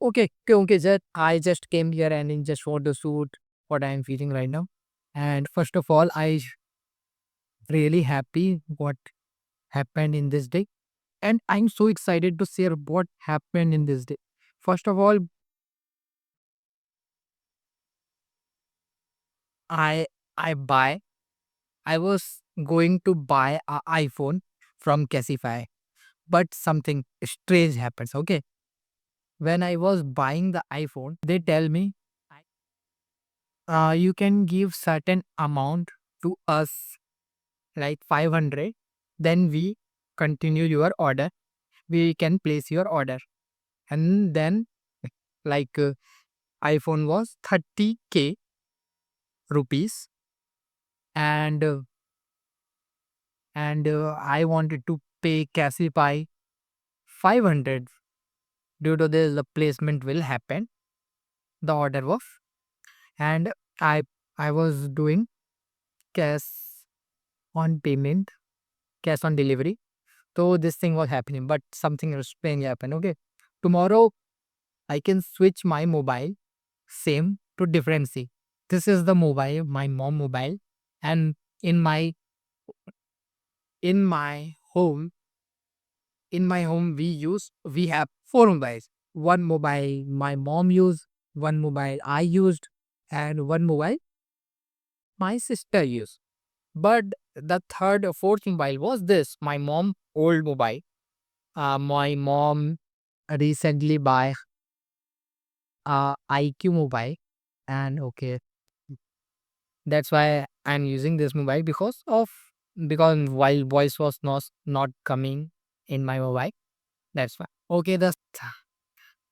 Okay. Just I just came here and in just want to shoot what I am feeling right now. And first of all, I really happy what happened in this day, and I'm so excited to share what happened in this day. First of all, I I buy. I was going to buy a iPhone from Casify, but something strange happens. Okay, when I was buying the iPhone, they tell me you can give certain amount to us, like 500. Then we continue your order. We can place your order, and then like iPhone was 30K rupees, and I wanted to pay Casify 500. Due to this, the placement will happen. The order was, and I I was doing cash on payment, cash on delivery. So this thing was happening, but something strange happened. Okay, tomorrow I can switch my mobile same to different C. This is the mobile, my mom mobile, and in my in my home, we have four mobiles. One mobile my mom used, one mobile I used, and one mobile my sister used. But the third or fourth mobile was this, my mom old mobile. My mom recently buy IQ mobile, and okay, that's why I'm using this mobile because while voice was not coming in my mobile. That's why. Okay, the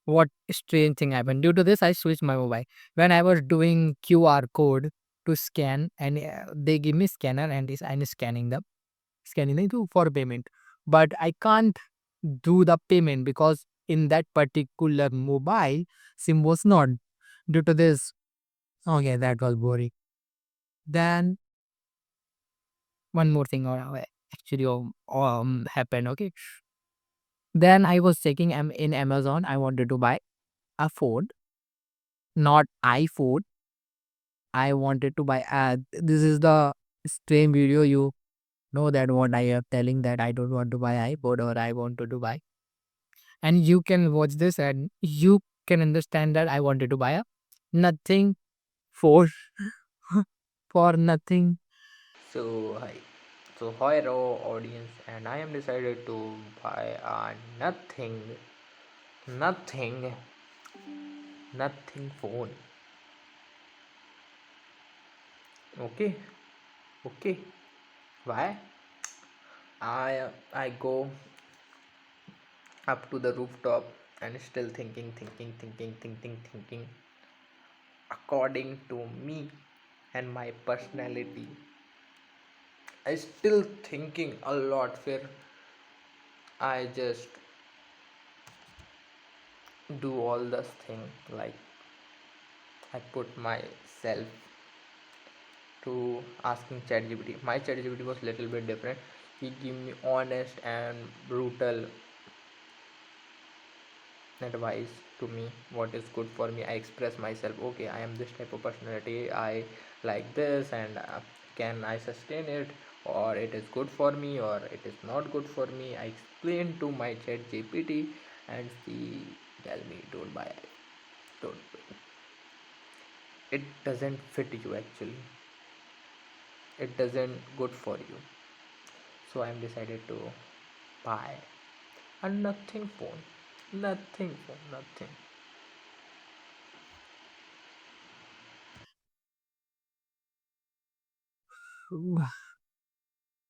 what strange thing happened. Due to this, I switched my mobile. When I was doing QR code to scan, and they give me scanner, and I'm scanning it for payment. But I can't do the payment because in that particular mobile, SIM was not. Due to this, okay, that was boring. Then one more thing actually happened. Okay, then I was checking in Amazon. I wanted to buy a phone, not iPhone. I wanted to buy. This is the same video. You know that what I am telling, that I don't want to buy iPhone or I wanted to buy, and you can watch this and you can understand that I wanted to buy a nothing for for nothing. Hi. Hi, raw audience, and I am decided to buy a nothing, nothing phone. Okay, okay. Why? I go up to the rooftop and still thinking. According to me and my personality, I still thinking a lot. Where I just do all this thing, like I put myself to asking ChatGPT. My ChatGPT was little bit different. He gave me honest and brutal advice to me what is good for me. I express myself, okay, I am this type of personality, I like this, and can I sustain it, or it is good for me or it is not good for me. I explain to my ChatGPT, and she tell me don't buy it, don't buy. It doesn't fit you actually, it doesn't good for you. So I'm decided to buy a nothing.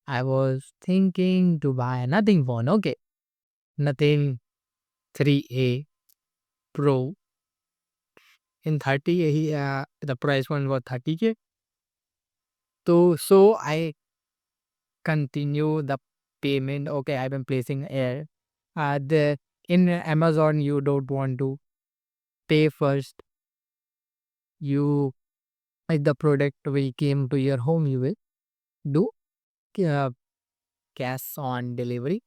I was thinking to buy a nothing phone. Okay, nothing 3A Pro in 30. The price one was 30K. So I continue the payment. Okay, I've been placing air. The in Amazon you don't want to pay first. You If the product will came to your home, you will do uh, cash on delivery.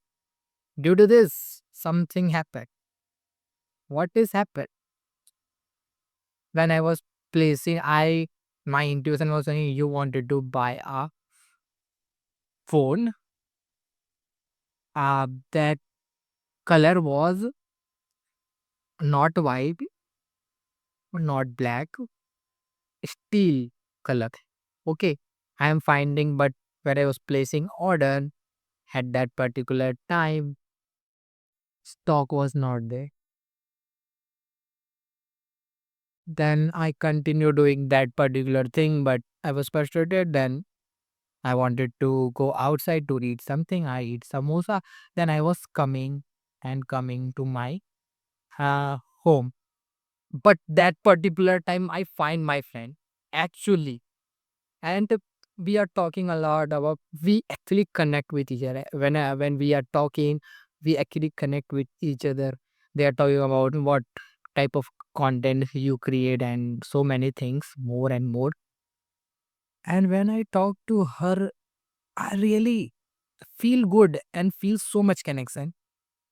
Due to this, something happened. What is happened? when I was placing, I my intuition was saying you wanted to buy a phone. That color was not white, not black, steel color. Okay, I am finding, but when I was placing order at that particular time, stock was not there. Then I continue doing that particular thing, but I was frustrated. Then I wanted to go outside to eat something. I eat samosa. Then I was coming to my home. But that particular time, I find my friend actually, and we are talking a lot about. We actually connect with each other when we are talking. We actually connect with each other. They are talking about what type of content you create and so many things more and more. And when I talk to her, I really feel good and feel so much connection.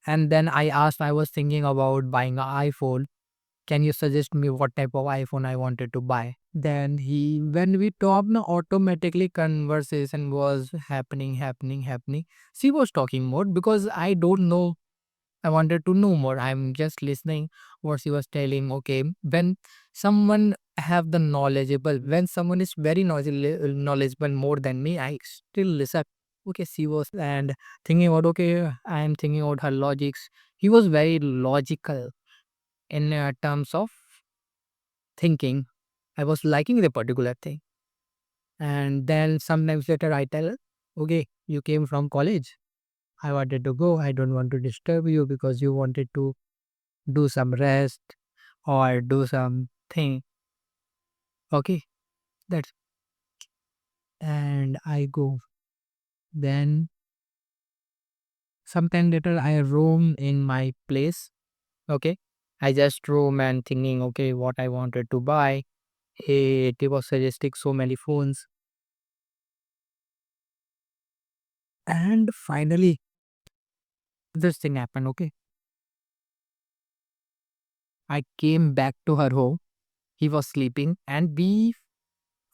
And then I asked, I was thinking about buying an iPhone. Can you suggest me what type of iPhone I wanted to buy? Then when we talked, no, automatically conversation was happening. She was talking more because I don't know. I wanted to know more. I'm just listening what she was telling. Okay, when someone have the knowledgeable, when someone is very knowledgeable more than me, I still listen. Okay, she was and thinking about, okay, I am thinking about her logics. He was very logical in terms of thinking. I was liking the particular thing. And then sometimes later I tell her, okay, you came from college. I wanted to go. I don't want to disturb you because you wanted to do some rest or do something. Okay, that's and I go. Then sometime later I roam in my place. Okay. I just roam and thinking, okay, what I wanted to buy. It was suggesting so many phones. And finally, this thing happened. Okay. I came back to her home. He was sleeping, and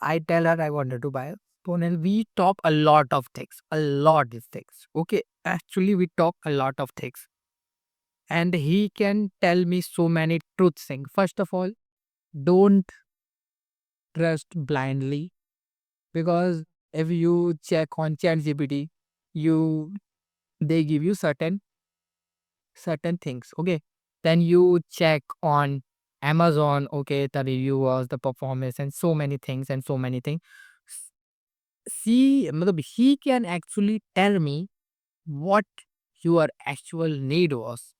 I tell her I wanted to buy a phone, and we talk a lot of things, a lot of things. Okay, actually, we talk a lot of things, and he can tell me so many truth things. First of all, don't trust blindly because if you check on ChatGPT, you they give you certain things. Okay, then you check on Amazon. Okay, the reviewers, the performance, and so many things, and so many things. See, matlab, he can actually tell me what your actual need was.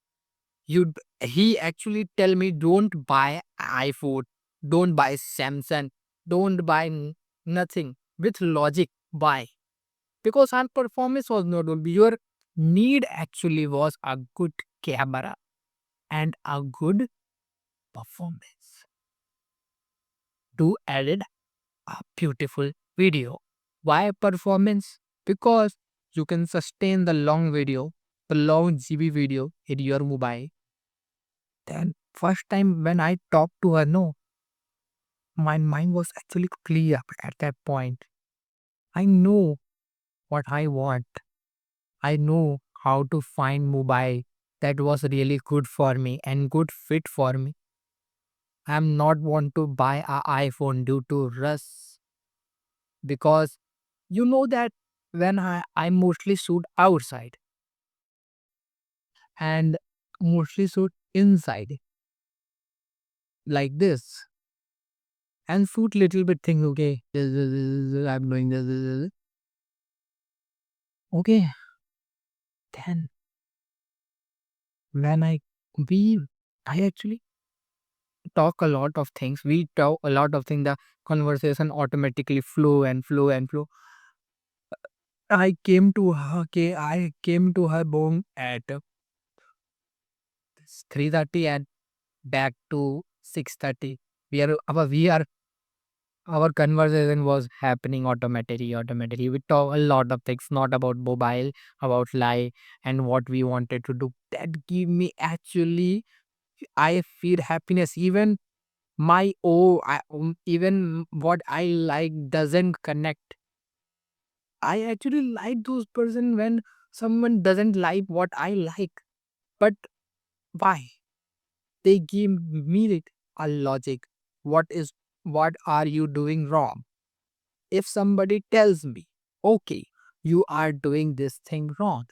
You, he actually tell me don't buy iPhone, don't buy Samsung, don't buy nothing with logic. Buy because our performance was not good. Your need actually was a good camera and a good performance to edit a beautiful video. Why performance? Because you can sustain the long video, the long GB video in your mobile. Then first time when I talked to her, no, my mind was actually clear at that point. I know what I want. I know how to find mobile that was really good for me and good fit for me. I'm not want to buy a iPhone due to rush because you know that when I mostly shoot outside and mostly shoot inside like this and shoot little bit thing. Okay, I'm doing this. Okay, then when we I actually talk a lot of things. We talk a lot of things. The conversation automatically flow and flow and flow. I came to her. Okay, I came to her home at 3:30 and back to 6:30. Our conversation was happening automatically. We talk a lot of things, not about mobile, about life and what we wanted to do. That give me actually I feel happiness. Even even what I like doesn't connect. I actually like those person when someone doesn't like what I like. But why? They give me a logic. What is what are you doing wrong? If somebody tells me, okay, you are doing this thing wrong,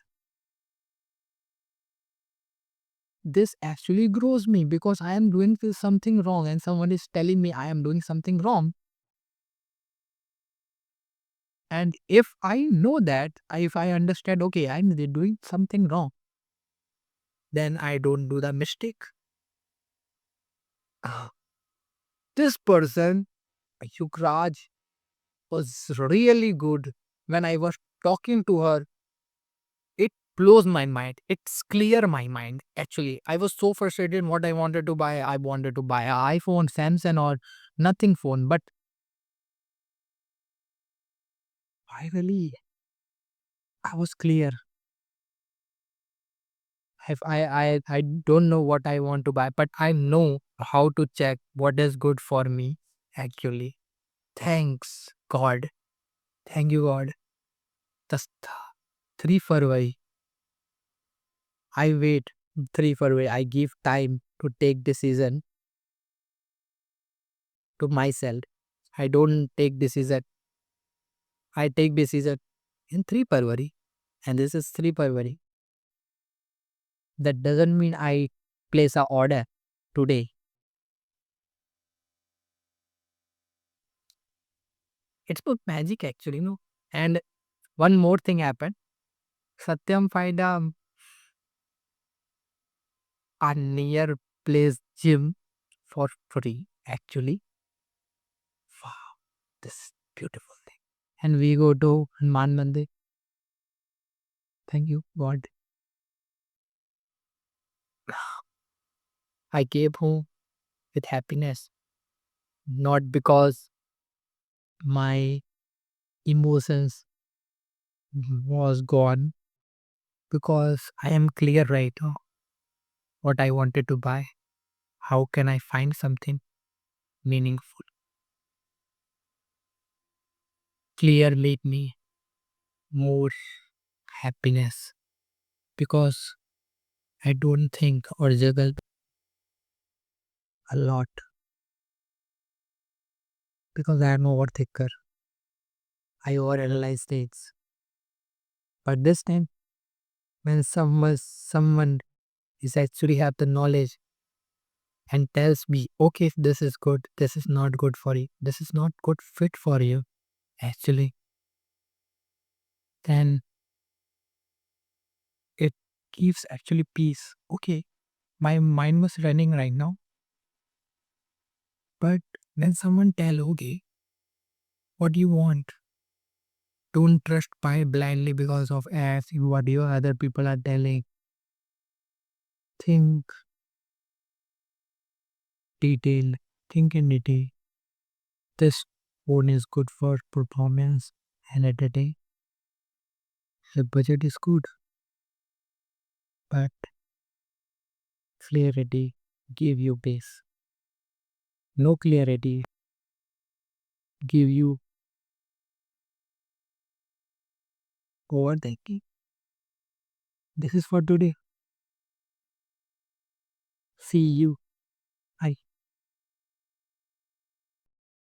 this actually grows me because I am doing something wrong and someone is telling me I am doing something wrong. And if I know that, if I understand, okay, I'm doing something wrong, then I don't do the mistake. Ah, this person, Yukraj, was really good. When I was talking to her, it blows my mind. It's clear my mind. Actually, I was so frustrated what I wanted to buy. I wanted to buy an iPhone, Samsung, or nothing phone. But finally, I was clear. If I don't know what I want to buy, but I know how to check what is good for me. Actually, thanks God. Thank you God. Just 3 February. I wait 3 February. I give time to take decision to myself. I don't take decision. I take decision in 3 February, and this is 3 February. That doesn't mean I place a order today. It's about magic actually, no. And one more thing happened. Satyam find a near place gym for free. Actually, wow, this is beautiful thing. And we go to Hanuman Mandir. Thank you God. I came home with happiness, not because my emotions was gone, because I am clear right now what I wanted to buy. How can I find something meaningful? Clear made me more happiness because I don't think or juggle a lot because I am overthinker. I overanalyze things. But this time, when someone is actually have the knowledge and tells me, okay, this is good, this is not good for you, this is not good fit for you, actually, then it gives actually peace. Okay, my mind was running right now, but when someone tell, okay, what do you want? Don't trust buy blindly because of as what your other people are telling. Think detail, think in detail. This phone is good for performance and at a day. The budget is good, but clarity give you base. No clarity give you overthinking. This is for today. See you.